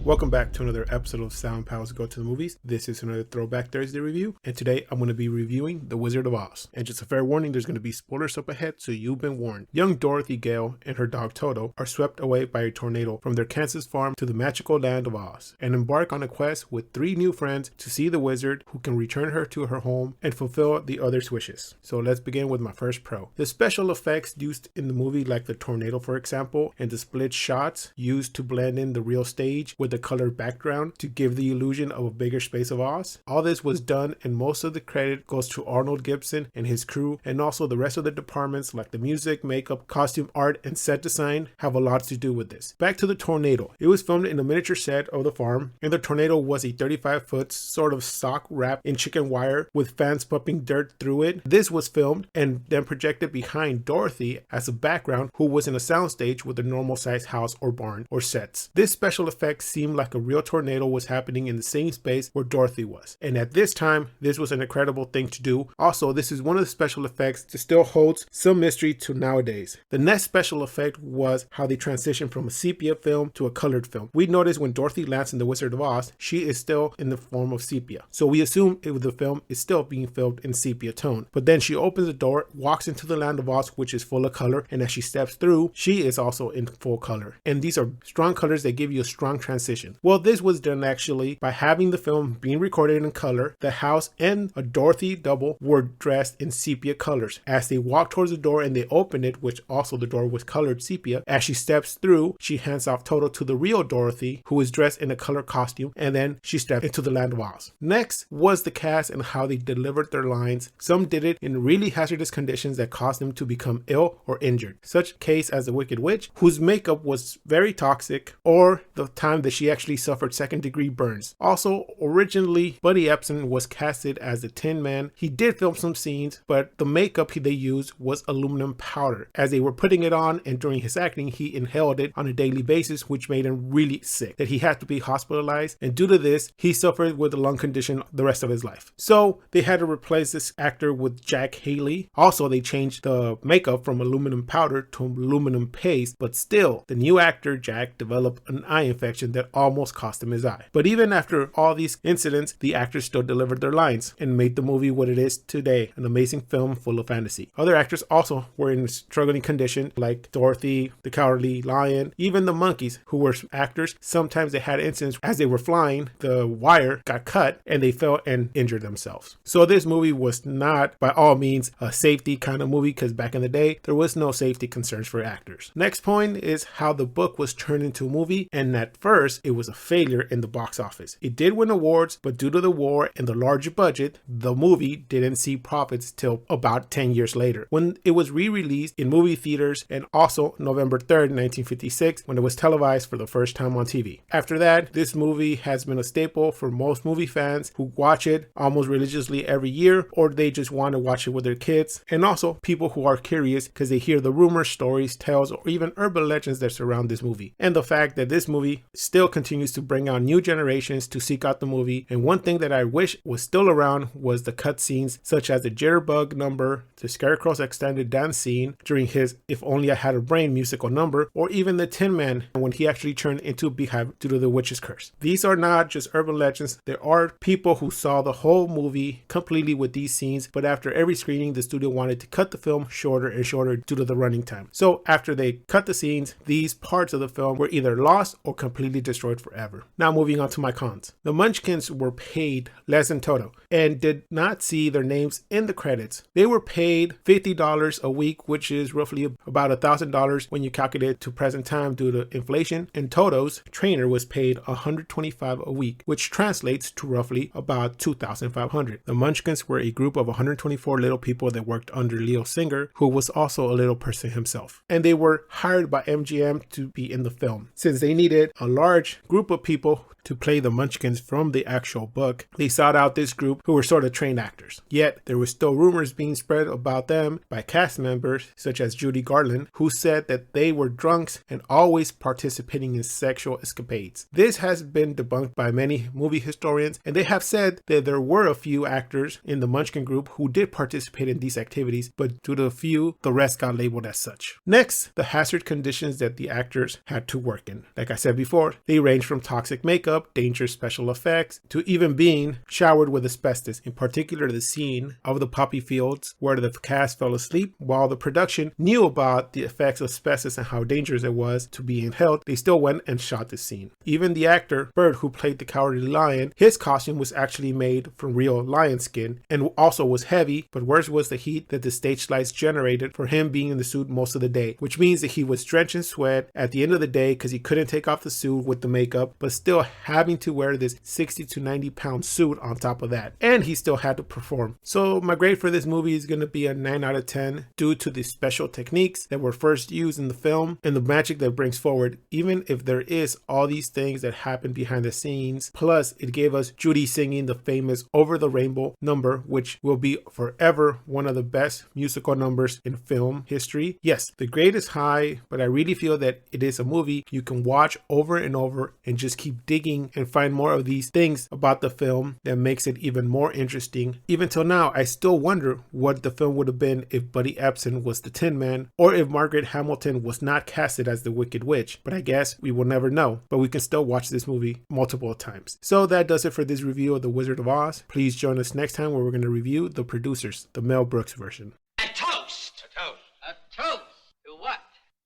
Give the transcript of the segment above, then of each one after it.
Welcome back to another episode of Sound Pals Go to the Movies. This is another Throwback Thursday review, and today I'm going to be reviewing The Wizard of Oz. And just a fair warning, there's going to be spoilers up ahead, so you've been warned. Young Dorothy Gale and her dog Toto are swept away by a tornado from their Kansas farm to the magical land of Oz, and embark on a quest with three new friends to see the wizard who can return her to her home and fulfill the others' wishes. So let's begin with my first pro. The special effects used in the movie, like the tornado for example, and the split shots used to blend in the real stage with the colored background to give the illusion of a bigger space of Oz. All this was done, and most of the credit goes to Arnold Gibson and his crew, and also the rest of the departments like the music, makeup, costume art, and set design have a lot to do with this. Back to the tornado. It was filmed in a miniature set of the farm, and the tornado was a 35-foot sort of sock wrapped in chicken wire with fans pumping dirt through it. This was filmed and then projected behind Dorothy as a background, who was in a soundstage with a normal sized house or barn or sets. This special effect seemed like a real tornado was happening in the same space where Dorothy was. And at this time, this was an incredible thing to do. Also, this is one of the special effects that still holds some mystery to nowadays. The next special effect was how they transitioned from a sepia film to a colored film. We noticed when Dorothy lands in The Wizard of Oz, she is still in the form of sepia. So we assume the film is still being filmed in sepia tone. But then she opens the door, walks into the land of Oz, which is full of color, and as she steps through, she is also in full color. And these are strong colors that give you a strong transition. Well, this was done actually by having the film being recorded in color. The house and a Dorothy double were dressed in sepia colors. As they walk towards the door and they open it, which also the door was colored sepia, as she steps through, she hands off Toto to the real Dorothy, who is dressed in a color costume, and then she stepped into the land of Oz. Next was the cast and how they delivered their lines. Some did it in really hazardous conditions that caused them to become ill or injured. Such case as the Wicked Witch, whose makeup was very toxic, or the time that she actually suffered second-degree burns. Also, originally, Buddy Epson was casted as the Tin Man. He did film some scenes, but the makeup they used was aluminum powder. As they were putting it on and during his acting, he inhaled it on a daily basis, which made him really sick, that he had to be hospitalized, and due to this, he suffered with a lung condition the rest of his life. So, they had to replace this actor with Jack Haley. Also, they changed the makeup from aluminum powder to aluminum paste, but still, the new actor, Jack, developed an eye infection that almost cost him his eye. But even after all these incidents, the actors still delivered their lines and made the movie what it is today, an amazing film full of fantasy. Other actors also were in a struggling condition, like Dorothy, the Cowardly Lion, even the monkeys, who were actors. Sometimes they had incidents as they were flying, the wire got cut and they fell and injured themselves. So this movie was not by all means a safety kind of movie, because back in the day, there was no safety concerns for actors. Next point is how the book was turned into a movie, and at first it was a failure in the box office. It did win awards, but due to the war and the larger budget, the movie didn't see profits till about 10 years later, when it was re-released in movie theaters, and also November 3rd, 1956, when it was televised for the first time on TV. After that, this movie has been a staple for most movie fans who watch it almost religiously every year, or they just want to watch it with their kids, and also people who are curious because they hear the rumors, stories, tales, or even urban legends that surround this movie. And the fact that this movie still continues to bring out new generations to seek out the movie. And one thing that I wish was still around was the cutscenes, such as the Jitterbug number, the Scarecrow's extended dance scene during his If Only I Had a Brain musical number, or even the Tin Man when he actually turned into a beehive due to the witch's curse. These are not just urban legends. There are people who saw the whole movie completely with these scenes, but after every screening, the studio wanted to cut the film shorter and shorter due to the running time. So after they cut the scenes, these parts of the film were either lost or completely destroyed forever. Now moving on to my cons. The Munchkins were paid less than Toto and did not see their names in the credits. They were paid $50 a week, which is roughly about $1,000 when you calculate it to present time due to inflation, and Toto's trainer was paid $125 a week, which translates to roughly about $2,500. The Munchkins were a group of 124 little people that worked under Leo Singer, who was also a little person himself, and they were hired by MGM to be in the film, since they needed a large group of people to play the Munchkins from the actual book, they sought out this group who were sort of trained actors. Yet, there were still rumors being spread about them by cast members such as Judy Garland, who said that they were drunks and always participating in sexual escapades. This has been debunked by many movie historians, and they have said that there were a few actors in the Munchkin group who did participate in these activities, but due to a few, the rest got labeled as such. Next, the hazard conditions that the actors had to work in. Like I said before, they range from toxic makeup, dangerous special effects, to even being showered with asbestos, in particular the scene of the poppy fields where the cast fell asleep. While the production knew about the effects of asbestos and how dangerous it was to be inhaled, they still went and shot the scene. Even the actor, Bird, who played the Cowardly Lion, his costume was actually made from real lion skin and also was heavy, but worse was the heat that the stage lights generated for him being in the suit most of the day, which means that he was drenched in sweat at the end of the day because he couldn't take off the suit with the makeup, but still having to wear this 60 to 90 pound suit on top of that. And he still had to perform. So my grade for this movie is going to be a 9 out of 10 due to the special techniques that were first used in the film and the magic that brings forward, even if there is all these things that happen behind the scenes. Plus, it gave us Judy singing the famous Over the Rainbow number, which will be forever one of the best musical numbers in film history. Yes, the grade is high, but I really feel that it is a movie you can watch over and over and just keep digging and find more of these things about the film that makes it even more interesting. Even till now, I still wonder what the film would have been if Buddy Ebsen was the Tin Man, or if Margaret Hamilton was not casted as the Wicked Witch, but I guess we will never know. But we can still watch this movie multiple times. So that does it for this review of The Wizard of Oz. Please join us next time where we're going to review The Producers, the Mel Brooks version. A toast! A toast. A toast! To what?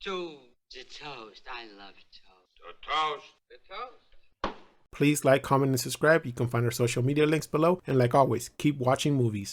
To toast. I love toast. To toast. To toast. Please like, comment, and subscribe. You can find our social media links below. And like always, keep watching movies.